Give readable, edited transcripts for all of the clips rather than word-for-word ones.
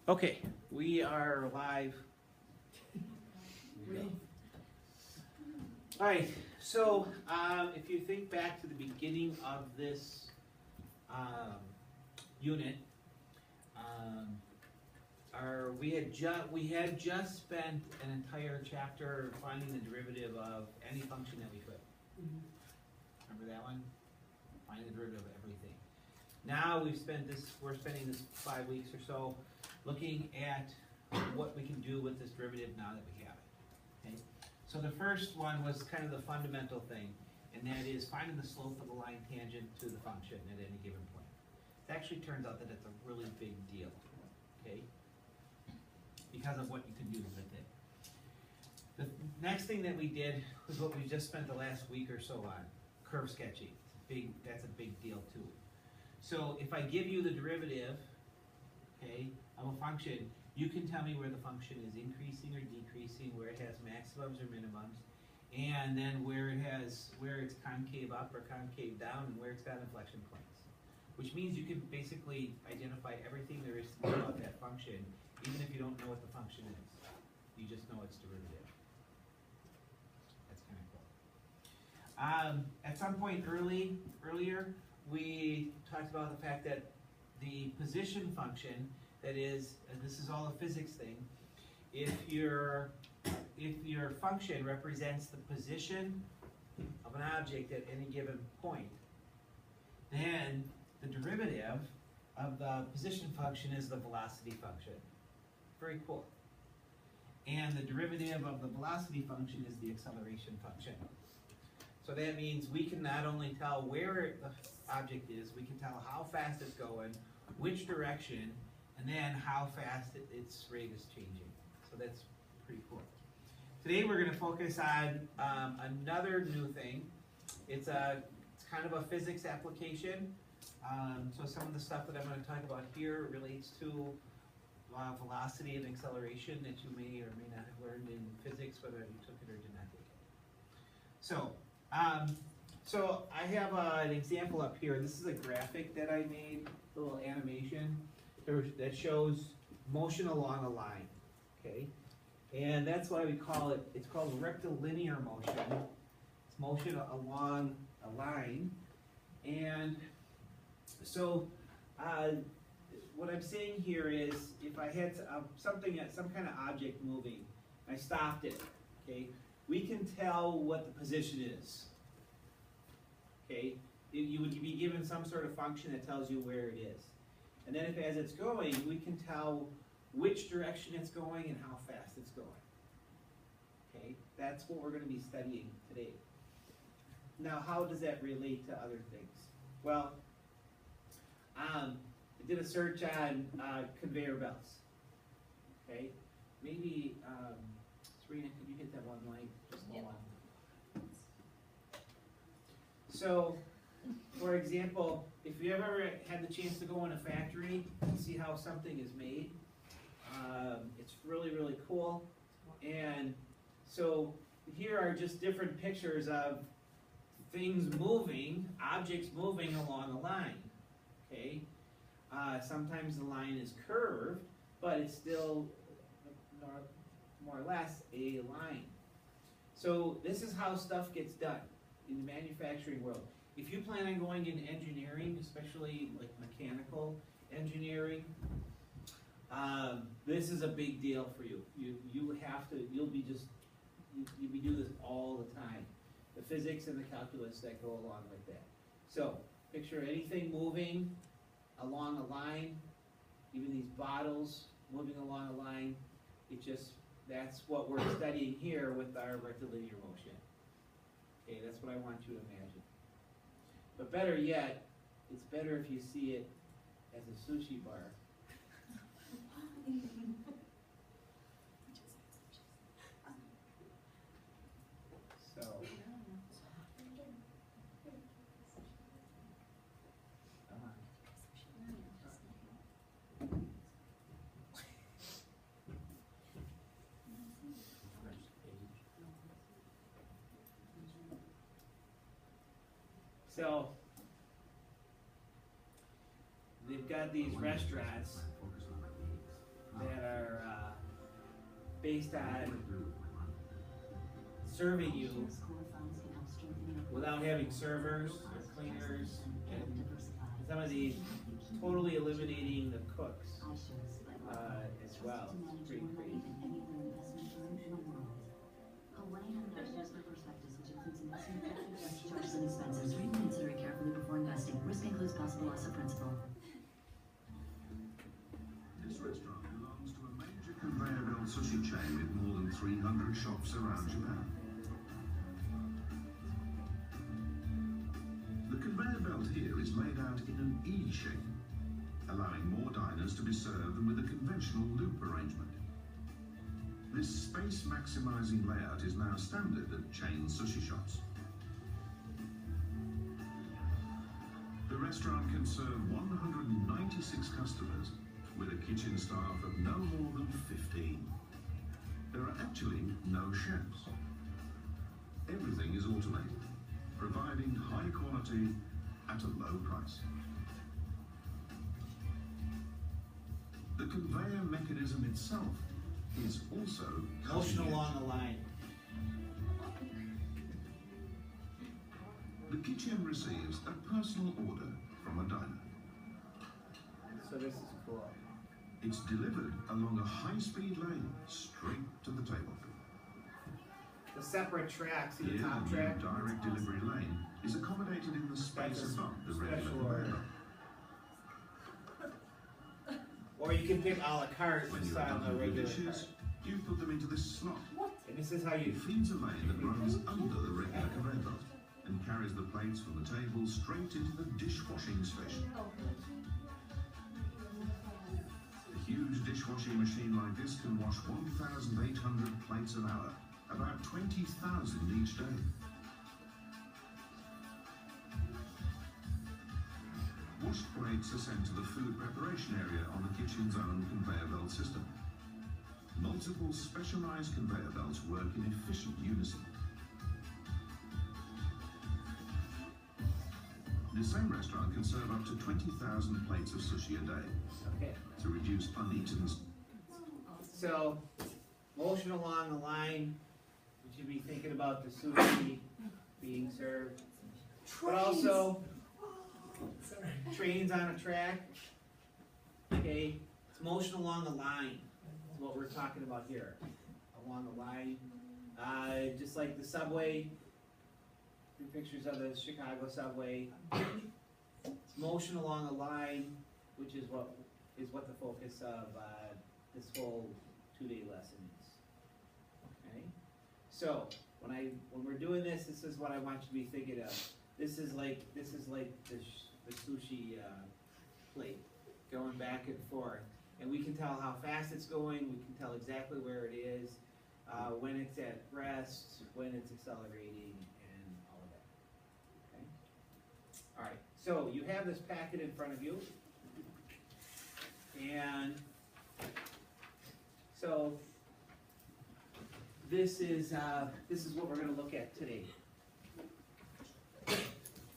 Okay, we are live. All right, so if you think back to the beginning of this unit, we had just spent an entire chapter finding the derivative of any function that we could. Remember that one? Find the derivative of everything. Now we're spending this 5 weeks or so looking at what we can do with this derivative now that we have it. Okay? So the first one was kind of the fundamental thing, and that is finding the slope of the line tangent to the function at any given point. It actually turns out that it's a really big deal, okay? Because of what you can do with it. The next thing that we did was what we just spent the last week or so on, curve sketching. That's a big deal too. So if I give you the derivative, okay, of a function, you can tell me where the function is increasing or decreasing, where it has maximums or minimums, and then where it's concave up or concave down, and where it's got inflection points. Which means you can basically identify everything there is to know about that function, even if you don't know what the function is. You just know its derivative. That's kind of cool. At some point earlier, we talked about the fact that the position function, that is, and this is all a physics thing, if your function represents the position of an object at any given point, then the derivative of the position function is the velocity function. Very cool. And the derivative of the velocity function is the acceleration function. So that means we can not only tell where the object is, we can tell how fast it's going, which direction, and then how fast its rate is changing. So that's pretty cool. Today we're going to focus on another new thing. It's kind of a physics application. So some of the stuff that I'm going to talk about here relates to velocity and acceleration that you may or may not have learned in physics, whether you took it or did not take it. So I have an example up here. This is a graphic that I made, a little animation that shows motion along a line, okay? And that's why we call it, it's called rectilinear motion. It's motion along a line. And so what I'm saying here is if I had some kind of object moving, I stopped it, okay? We can tell what the position is, okay? You would be given some sort of function that tells you where it is. And then as it's going, we can tell which direction it's going and how fast it's going. Okay, that's what we're going to be studying today. Now, how does that relate to other things? Well, I did a search on conveyor belts. Okay, maybe Serena, could you hit that one light? Just hold on. So, for example, if you ever had the chance to go in a factory and see how something is made, it's really, really cool. And so here are just different pictures of things moving, objects moving along a line. Okay, sometimes the line is curved, but it's still more or less a line. So this is how stuff gets done in the manufacturing world. If you plan on going into engineering, especially like mechanical engineering, this is a big deal for you. You'll be doing this all the time. The physics and the calculus that go along with that. So picture anything moving along a line, even these bottles moving along a line. That's what we're studying here with our rectilinear motion. Okay, that's what I want you to imagine. But better yet, it's better if you see it as a sushi bar. So, so they've got these restaurants that are based on serving you without having servers or cleaners, and some of these totally eliminating the cooks as well. It's pretty crazy. Charges and expenses. Read and consider it carefully before investing. Risk includes possible loss of principal. This restaurant belongs to a major conveyor belt sushi chain with more than 300 shops around Japan. The conveyor belt here is laid out in an E shape, allowing more diners to be served than with a conventional loop arrangement. This space-maximizing layout is now standard at chain sushi shops. The restaurant can serve 196 customers with a kitchen staff of no more than 15. There are actually no chefs. Everything is automated, providing high quality at a low price. The conveyor mechanism itself is also Motion along the line. The kitchen receives a personal order from a diner. So this is cool. It's delivered along a high-speed lane straight to the table. The separate tracks, see the Here, top the track? direct delivery lane is accommodated in the space That's a above the regular special conveyor order. belt. Or you can pick a la carte When just you're on done the with regular the dishes, cart. you put them into this slot. And this is how you It feeds a lane that runs under the regular conveyor belt and carries the plates from the table straight into the dishwashing station. A huge dishwashing machine like this can wash 1,800 plates an hour, about 20,000 each day. Washed plates are sent to the food preparation area on the kitchen's own conveyor belt system. Multiple specialized conveyor belts work in efficient unison. The same restaurant can serve up to 20,000 plates of sushi a day okay. to reduce uneatenness. So, motion along the line, we should be thinking about the sushi being served. But also, trains on a track. Okay, it's motion along the line. That's what we're talking about here. Along the line. Just like the subway. Pictures of the Chicago subway. It's motion along a line, which is what the focus of this whole 2-day lesson is. Okay, so when we're doing this, this is what I want you to be thinking of. This is like the sushi plate going back and forth, and we can tell how fast it's going. We can tell exactly where it is, when it's at rest, when it's accelerating. All right, so you have this packet in front of you, and so this is what we're going to look at today.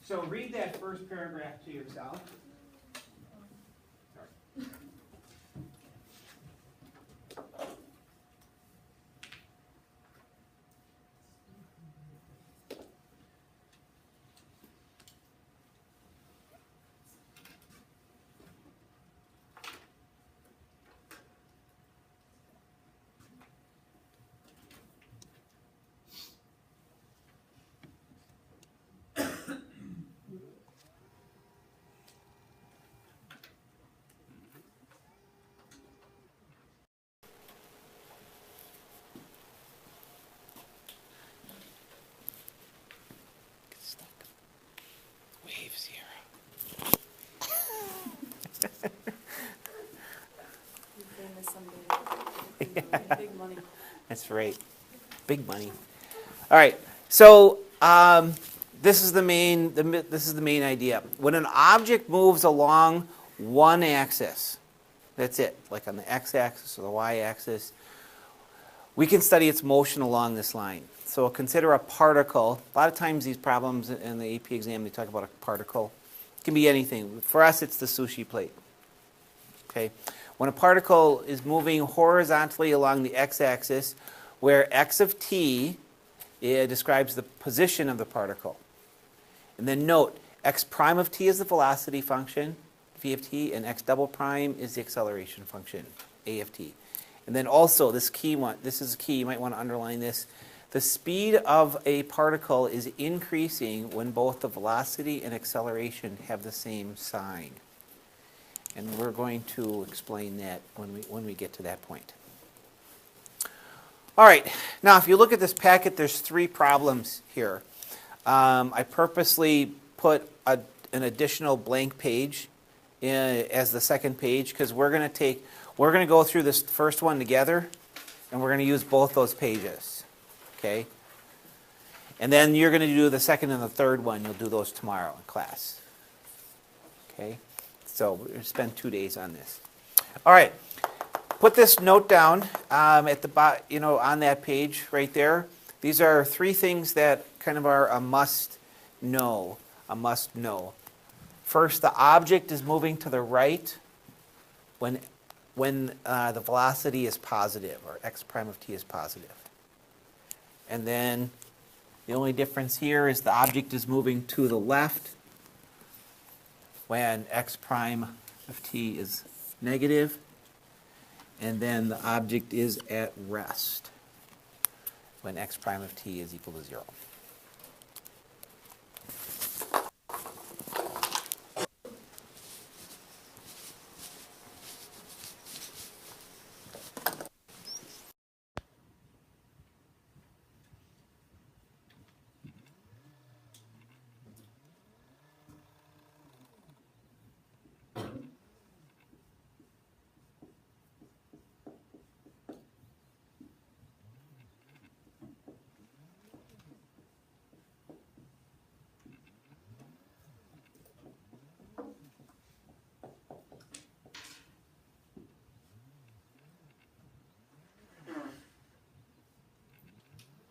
So read that first paragraph to yourself. Sorry. Waves here. Big money. That's right. Big money. All right. So this is the main idea. When an object moves along one axis, that's it, like on the x-axis or the y-axis, we can study its motion along this line. So consider a particle. A lot of times these problems in the AP exam, they talk about a particle. It can be anything. For us, it's the sushi plate. Okay. When a particle is moving horizontally along the x-axis, where x of t describes the position of the particle. And then note, x prime of t is the velocity function, v of t, and x double prime is the acceleration function, a of t. And then also, this is key, you might want to underline this. The speed of a particle is increasing when both the velocity and acceleration have the same sign. And we're going to explain that when we get to that point. All right, now if you look at this packet, there's 3 problems here. I purposely put an additional blank page as the second page because we're going to go through this first one together, and we're going to use both those pages. Okay? And then you're going to do the second and the third one. You'll do those tomorrow in class. Okay? So we're going to spend 2 days on this. All right. Put this note down at the bottom, on that page right there. These are 3 things that kind of are a must know. A must know. First, the object is moving to the right when the velocity is positive, or x prime of t is positive. And then the only difference here is the object is moving to the left when x prime of t is negative. And then the object is at rest when x prime of t is equal to 0.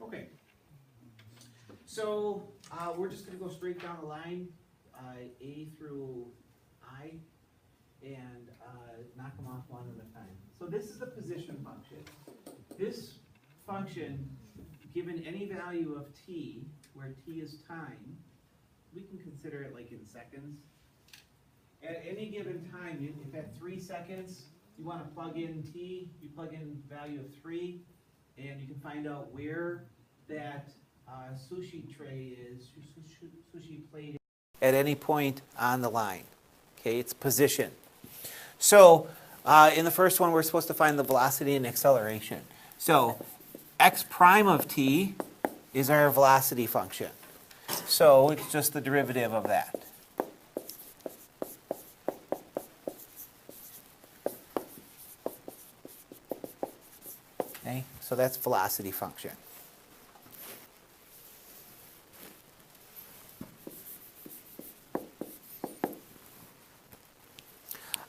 Okay. So we're just going to go straight down the line, A through I, and knock them off one at a time. So this is the position function. This function, given any value of t, where t is time, we can consider it like in seconds. At any given time, if at 3 seconds you want to plug in t, you plug in value of 3, and you can find out where that sushi tray is, sushi plate. At any point on the line. Okay, it's position. So in the first one, we're supposed to find the velocity and acceleration. So x prime of t is our velocity function. So it's just the derivative of that. Okay, so that's velocity function.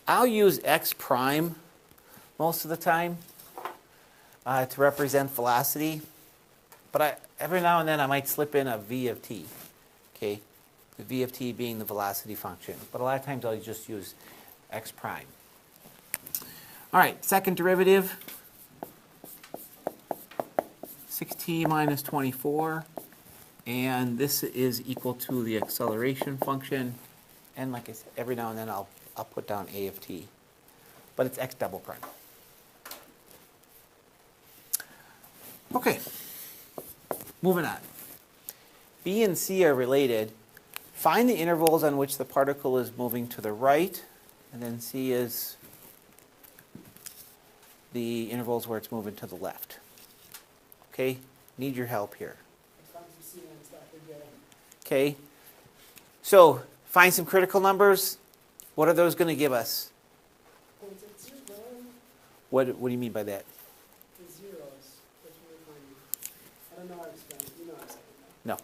I'll use x prime most of the time to represent velocity, but every now and then I might slip in a v of t, okay? The v of t being the velocity function, but a lot of times I'll just use x prime. All right, second derivative, 6t minus 24, and this is equal to the acceleration function, and like I said, every now and then I'll put down a of t, but it's x double prime. Okay, moving on. B and C are related. Find the intervals on which the particle is moving to the right, and then C is the intervals where it's moving to the left. Okay, need your help here. Okay, so find some critical numbers. What are those going to give us? What do you mean by that? The zeros. That's what we're finding. I don't know how to explain it. You know how to explain it. No.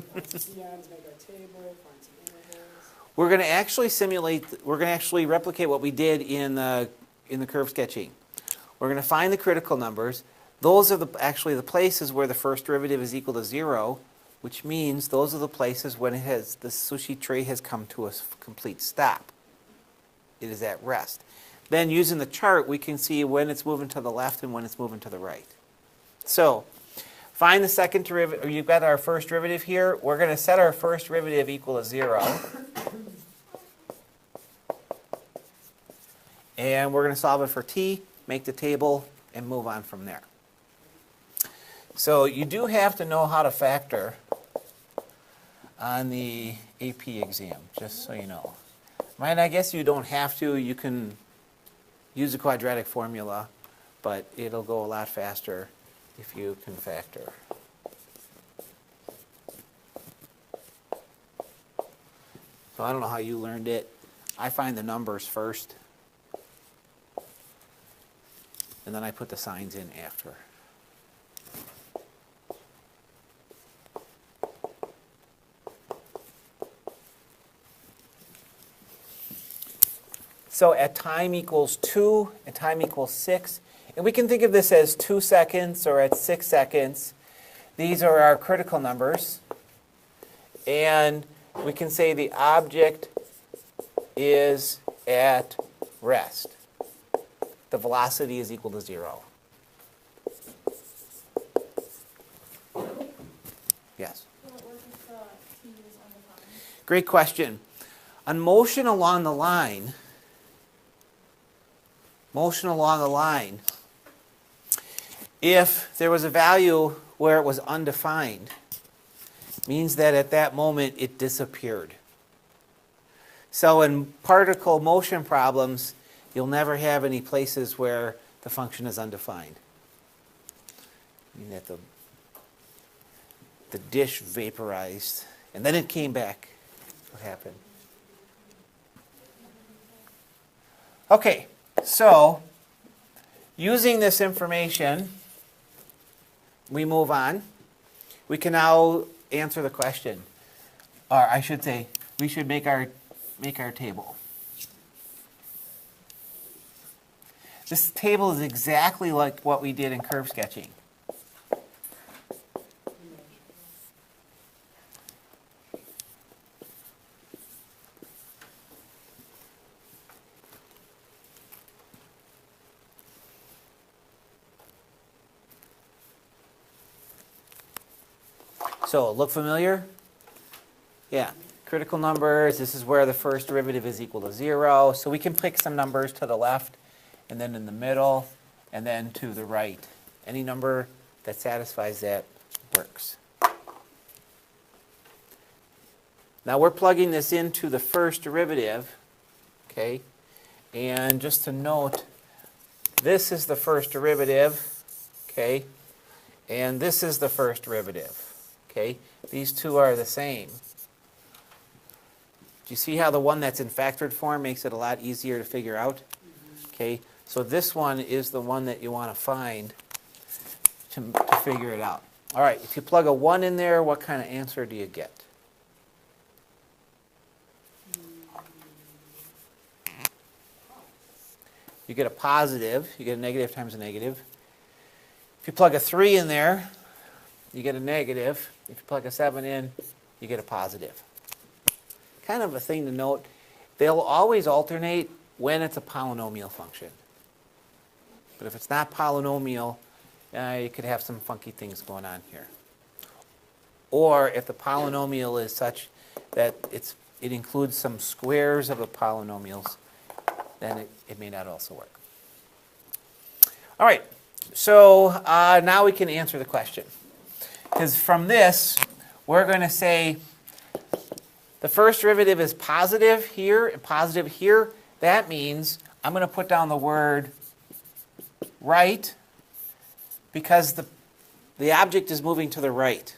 Find some CNs, make our table, find some intervals. We're going to actually we're going to actually replicate what we did in the curve sketching. We're going to find the critical numbers. Those are actually the places where the first derivative is equal to 0, which means those are the places when the sushi tray has come to a complete stop. it is at rest. Then using the chart, we can see when it's moving to the left and when it's moving to the right. So find the second derivative. You've got our first derivative here. We're going to set our first derivative equal to 0. And we're going to solve it for t, make the table, and move on from there. So you do have to know how to factor on the AP exam, just so you know. I guess you don't have to. You can use the quadratic formula, but it'll go a lot faster if you can factor. So I don't know how you learned it. I find the numbers first, and then I put the signs in after. So at time equals 2, at time equals 6, and we can think of this as 2 seconds or at 6 seconds. These are our critical numbers. And we can say the object is at rest. The velocity is equal to 0. Yes? Great question. On motion along the line, if there was a value where it was undefined, means that at that moment it disappeared. So in particle motion problems, you'll never have any places where the function is undefined. I mean that the dish vaporized and then it came back. What happened? Okay, so using this information, we move on. We can now answer the question. Or I should say, we should make our table. This table is exactly like what we did in curve sketching. So, look familiar? Yeah. Critical numbers, this is where the first derivative is equal to 0. So we can pick some numbers to the left, and then in the middle, and then to the right. Any number that satisfies that works. Now we're plugging this into the first derivative, okay? And just to note, this is the first derivative, okay? And this is the first derivative. Okay, these two are the same. Do you see how the one that's in factored form makes it a lot easier to figure out? Okay, so this one is the one that you want to find to figure it out. All right, if you plug a 1 in there, what kind of answer do you get? You get a positive. You get a negative times a negative. If you plug a 3 in there, you get a negative. If you plug a 7 in, you get a positive. Kind of a thing to note, they'll always alternate when it's a polynomial function. But if it's not polynomial, you could have some funky things going on here. Or if the polynomial is such that it includes some squares of the polynomials, then it may not also work. All right, so now we can answer the question. Because from this, we're going to say the first derivative is positive here and positive here. That means I'm going to put down the word right because the object is moving to the right.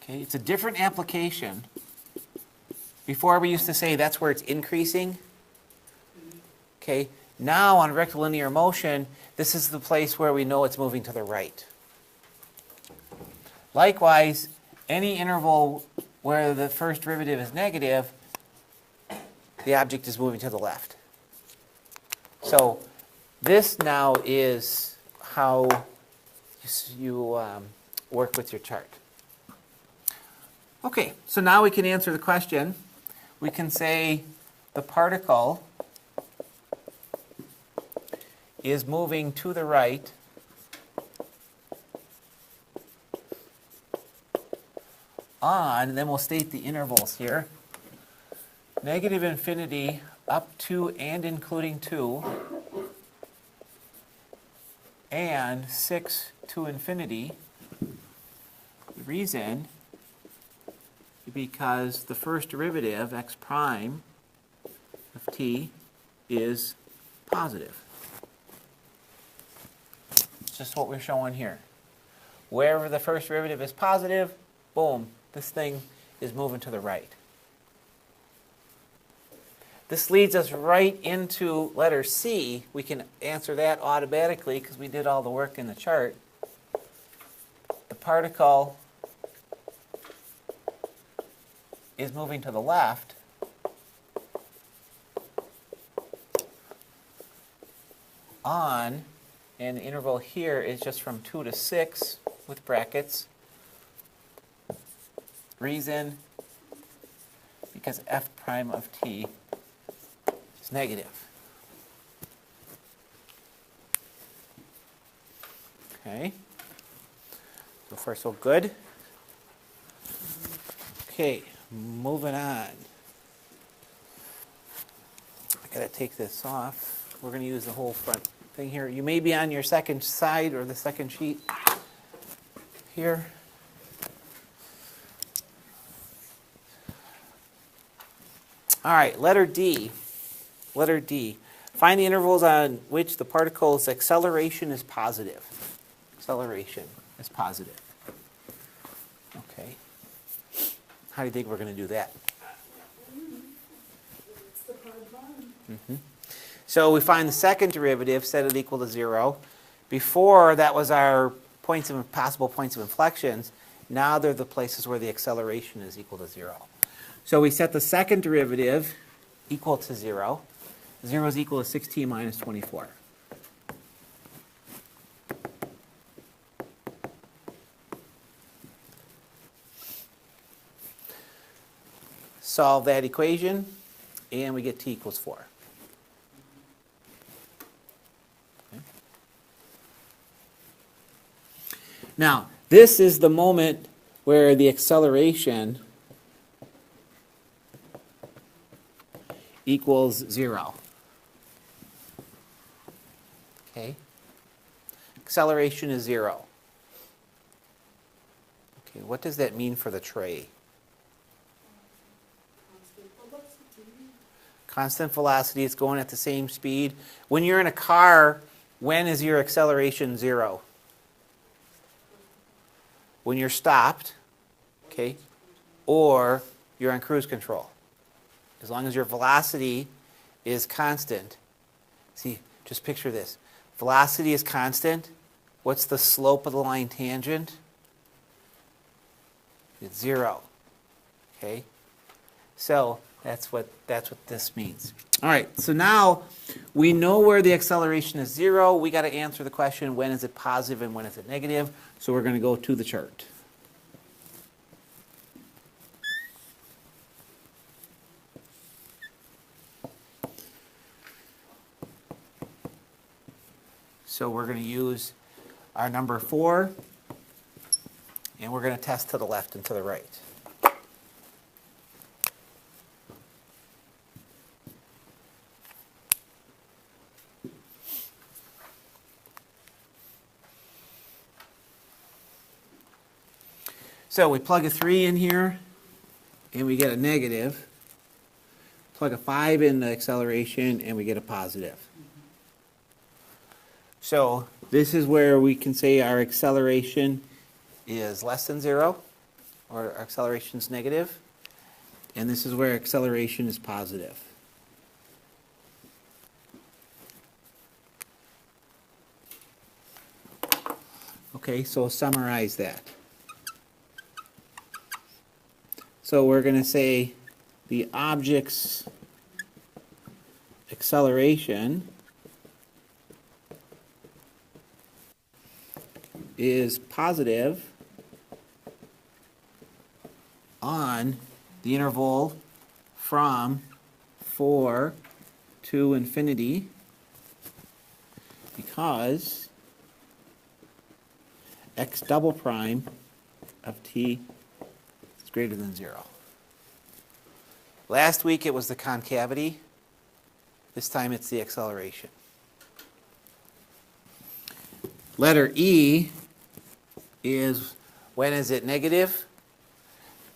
Okay, it's a different application. Before we used to say that's where it's increasing. Okay, now on rectilinear motion, this is the place where we know it's moving to the right. Likewise, any interval where the first derivative is negative, the object is moving to the left. So this now is how you work with your chart. Okay, so now we can answer the question. We can say the particle is moving to the right on, then we'll state the intervals here, negative infinity up to and including 2, and 6 to infinity. The reason, because the first derivative, x prime of t, is positive. It's just what we're showing here. Wherever the first derivative is positive, boom, this thing is moving to the right. This leads us right into letter C. We can answer that automatically because we did all the work in the chart. The particle is moving to the left on, and the interval here is just from 2 to 6 with brackets. Reason, because f prime of t is negative. Okay. So far so good. Okay, moving on. I gotta take this off. We're gonna use the whole front thing here. You may be on your second side or the second sheet here. All right, letter D. Letter D. Find the intervals on which the particle's acceleration is positive. Acceleration is positive. Okay. How do you think we're going to do that? It's the prime line. Mm-hmm. So we find the second derivative, set it equal to 0. Before, that was our possible points of inflections. Now they're the places where the acceleration is equal to 0. So we set the second derivative equal to 0. 0 is equal to 6t minus 24. Solve that equation, and we get t equals 4. Okay. Now, this is the moment where the acceleration equals 0. Okay? Acceleration is 0. Okay, what does that mean for the tray? Constant velocity, it's going at the same speed. When you're in a car, when is your acceleration 0? When you're stopped, okay, or you're on cruise control. As long as your velocity is constant. See, just picture this. Velocity is constant. What's the slope of the line tangent? It's 0. Okay? So that's what this means. All right, so now we know where the acceleration is 0. We got to answer the question, when is it positive and when is it negative? So we're going to go to the chart. So we're going to use our number 4, and we're going to test to the left and to the right. So we plug a 3 in here, and we get a negative. Plug a 5 in the acceleration, and we get a positive. So this is where we can say our acceleration is less than 0, or our acceleration is negative, and this is where acceleration is positive. Okay, so summarize that. So we're going to say the object's acceleration is positive on the interval from 4 to infinity because x double prime of t is greater than 0. Last week it was the concavity. This time it's the acceleration. Letter E is when is it negative?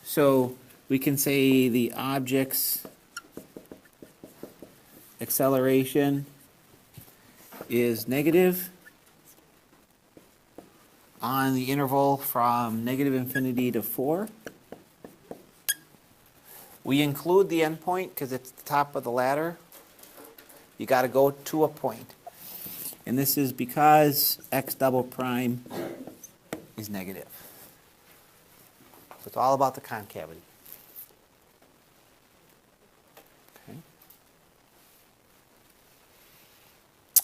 So we can say the object's acceleration is negative on the interval from negative infinity to 4. We include the endpoint because it's the top of the ladder. You got to go to a point. And this is because x double prime is negative. So it's all about the concavity. Okay.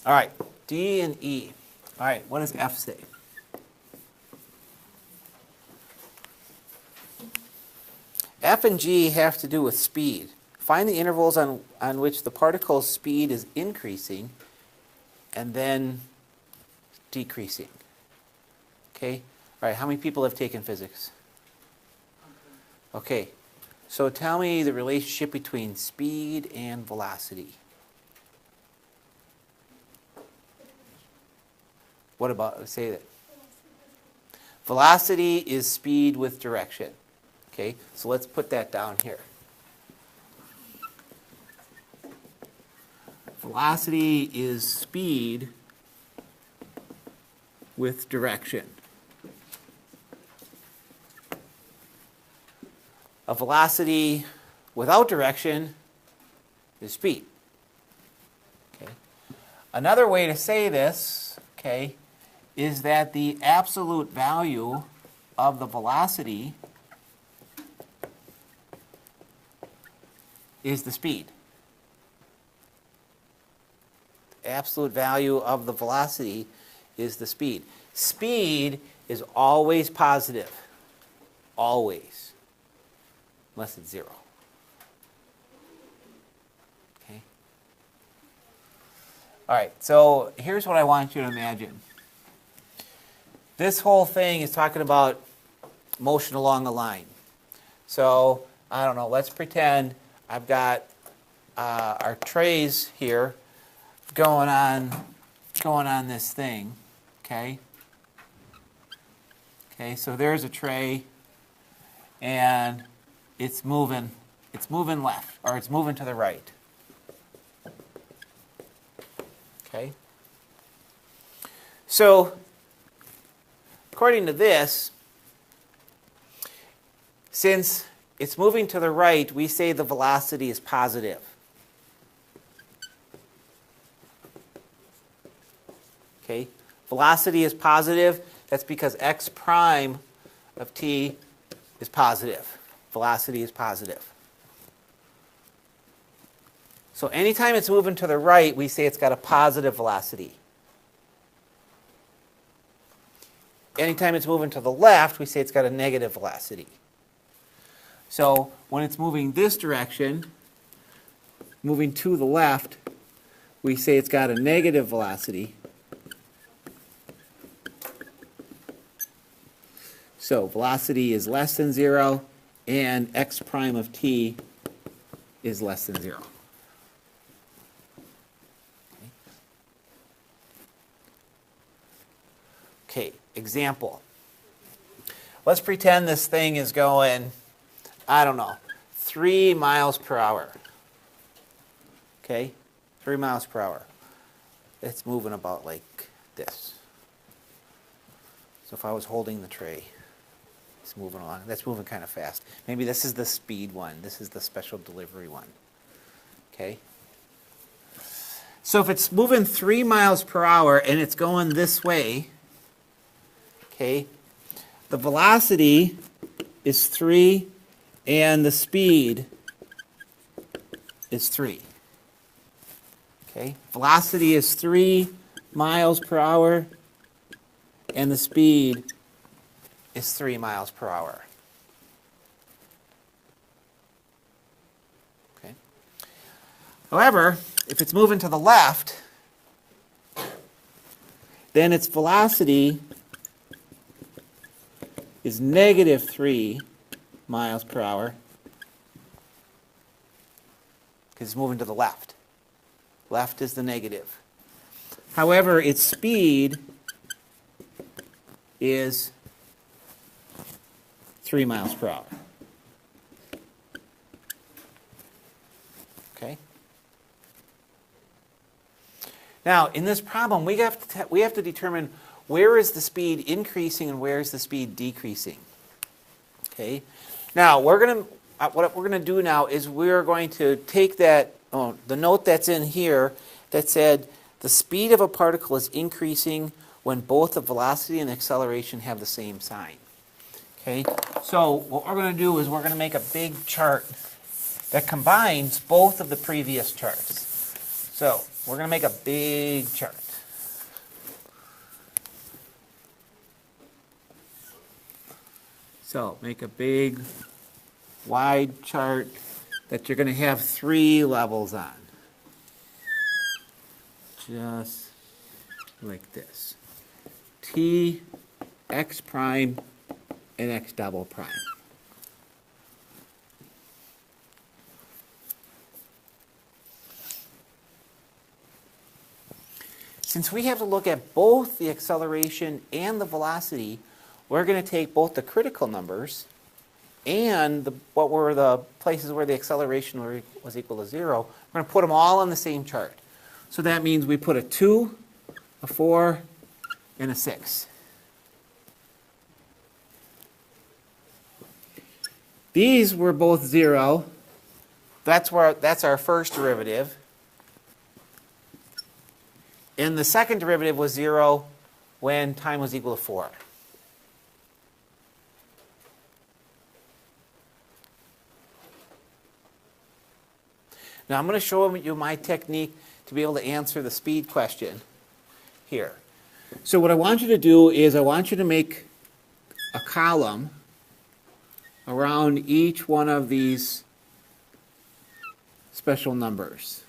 All right, D and E. All right, what does F say? F and G have to do with speed. Find the intervals on which the particle's speed is increasing and then decreasing. Okay? All right, how many people have taken physics? Okay, so tell me the relationship between speed and velocity. What about, say that? Velocity is speed with direction. Okay, so let's put that down here. Velocity is speed with direction. A velocity without direction is speed. Okay. Another way to say this, okay, is that the absolute value of the velocity is the speed. The absolute value of the velocity is the speed. Speed is always positive. Always. Unless it's 0. Okay? All right, so here's what I want you to imagine. This whole thing is talking about motion along a line. So, I don't know, let's pretend I've got our trays here going on this thing, okay? Okay, so there's a tray, and it's moving left, or it's moving to the right. Okay? So, according to this, since it's moving to the right, we say the velocity is positive. Okay? Velocity is positive. That's because x prime of t is positive. Velocity is positive. So anytime it's moving to the right, we say it's got a positive velocity. Anytime it's moving to the left, we say it's got a negative velocity. So when it's moving this direction, moving to the left, we say it's got a negative velocity. So velocity is less than 0, and x prime of t is less than 0. Okay, example. Let's pretend this thing is going, I don't know, 3 miles per hour. Okay, 3 miles per hour. It's moving about like this. So if I was holding the tray, it's moving along. That's moving kind of fast. Maybe this is the speed one. This is the special delivery one. Okay? So if it's moving 3 miles per hour and it's going this way, okay, the velocity is 3 and the speed is 3. Okay? Velocity is 3 miles per hour and the speed is 3 miles per hour. Okay? However, if it's moving to the left, then its velocity is negative 3 miles per hour because it's moving to the left. Left is the negative. However, its speed is 3 miles per hour. Okay? Now, in this problem, we have to determine where is the speed increasing and where is the speed decreasing. Okay? Now, what we're going to do now is we're going to take that, the note that's in here that said the speed of a particle is increasing when both the velocity and acceleration have the same sign. Okay? So what we're going to do is we're going to make a big chart that combines both of the previous charts. So we're going to make a big chart. So make a big, wide chart that you're going to have 3 levels on. Just like this. T, x prime, and x double prime. Since we have to look at both the acceleration and the velocity, we're going to take both the critical numbers and what were the places where the acceleration was equal to 0. We're going to put them all on the same chart. So that means we put a 2, a 4, and a 6. These were both 0. That's our first derivative. And the second derivative was 0 when time was equal to 4. Now I'm going to show you my technique to be able to answer the speed question here. So what I want you to do is I want you to make a column around each one of these special numbers.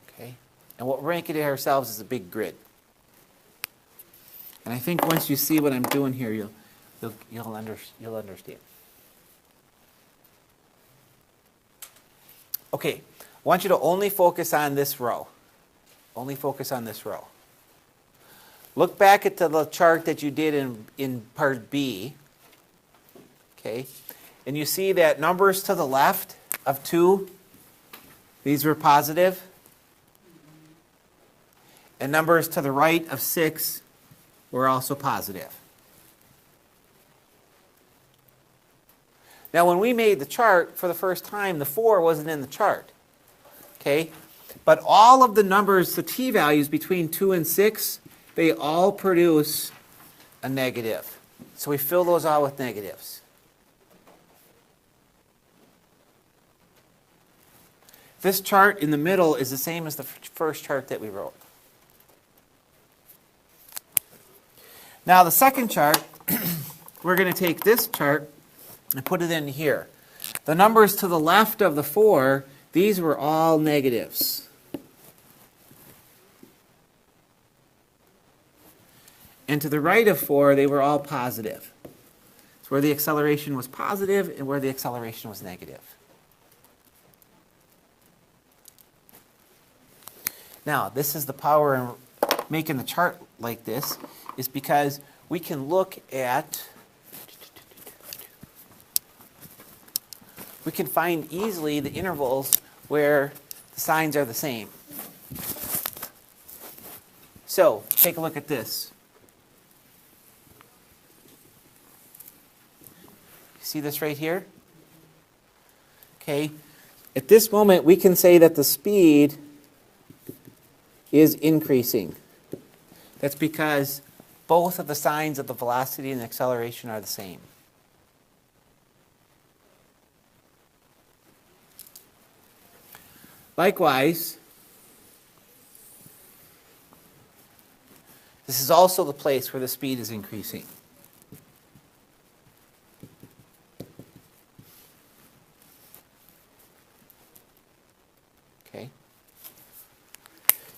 Okay? And what we're making it ourselves is a big grid. And I think once you see what I'm doing here, you'll understand. Okay, I want you to only focus on this row. Only focus on this row. Look back at the chart that you did in part B. Okay, and you see that numbers to the left of 2, these were positive. And numbers to the right of 6 were also positive. Now when we made the chart for the first time, the 4 wasn't in the chart. Okay? But all of the numbers, the t-values between 2 and 6, they all produce a negative. So we fill those out with negatives. This chart in the middle is the same as the first chart that we wrote. Now the second chart, we're going to take this chart and put it in here. The numbers to the left of the 4, these were all negatives. And to the right of 4, they were all positive. It's where the acceleration was positive and where the acceleration was negative. Now, this is the power in making the chart like this, is because we can look at, we can find easily the intervals where the signs are the same. So, take a look at this. See this right here? Okay. At this moment, we can say that the speed is increasing. That's because both of the signs of the velocity and acceleration are the same. Likewise, this is also the place where the speed is increasing. Okay.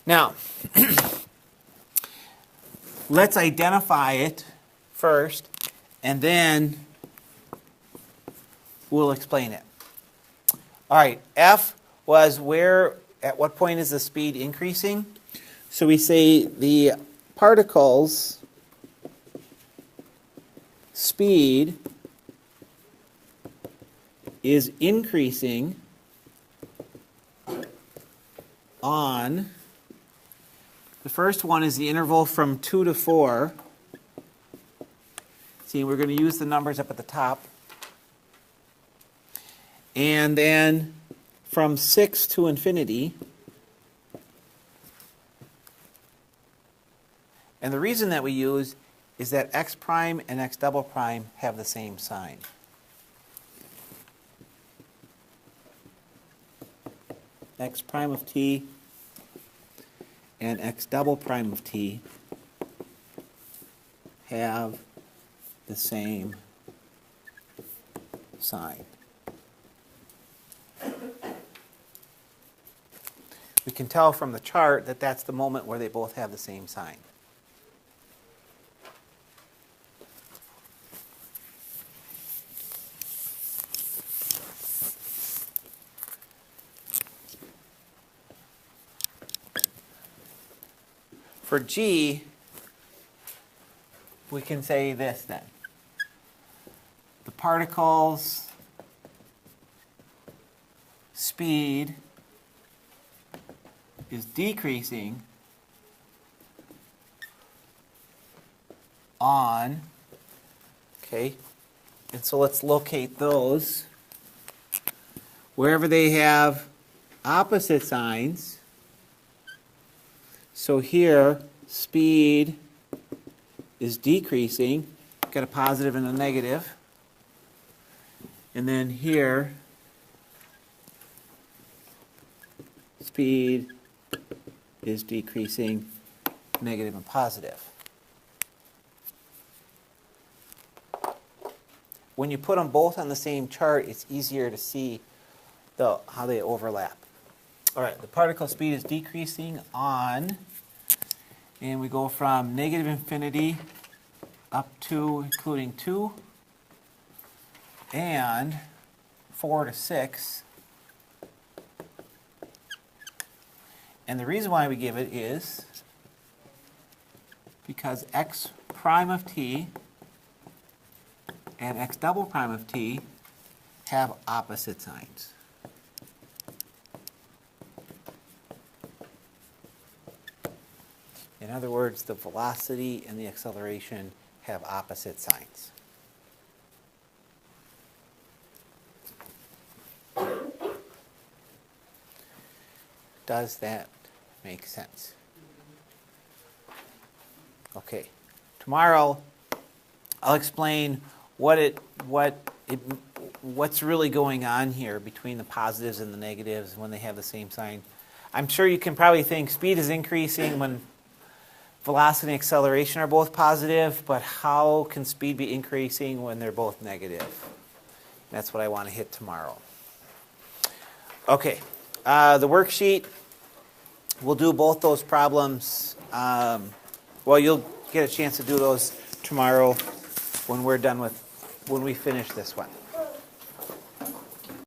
Now, let's identify it first, and then we'll explain it. All right, F was where, at what point is the speed increasing? So we say the particle's speed is increasing on, the first one is the interval from 2 to 4. See, we're going to use the numbers up at the top. And then from 6 to infinity. And the reason that we use is that x prime and x double prime have the same sign. X prime of t and x double prime of t have the same sign. We can tell from the chart that that's the moment where they both have the same sign. For G, we can say this then. The particle's speed is decreasing on, okay, and so let's locate those. Wherever they have opposite signs, so here, speed is decreasing, got a positive and a negative. And then here, speed is decreasing, negative and positive. When you put them both on the same chart, it's easier to see how they overlap. All right, the particle speed is decreasing on, and we go from negative infinity up to including 2 and 4 to 6. And the reason why we give it is because x prime of t and x double prime of t have opposite signs. In other words, the velocity and the acceleration have opposite signs. Does that make sense? Okay. Tomorrow, I'll explain what's really going on here between the positives and the negatives when they have the same sign. I'm sure you can probably think speed is increasing when velocity and acceleration are both positive, but how can speed be increasing when they're both negative? That's what I want to hit tomorrow. Okay, the worksheet, we'll do both those problems. Well, you'll get a chance to do those tomorrow when we finish this one.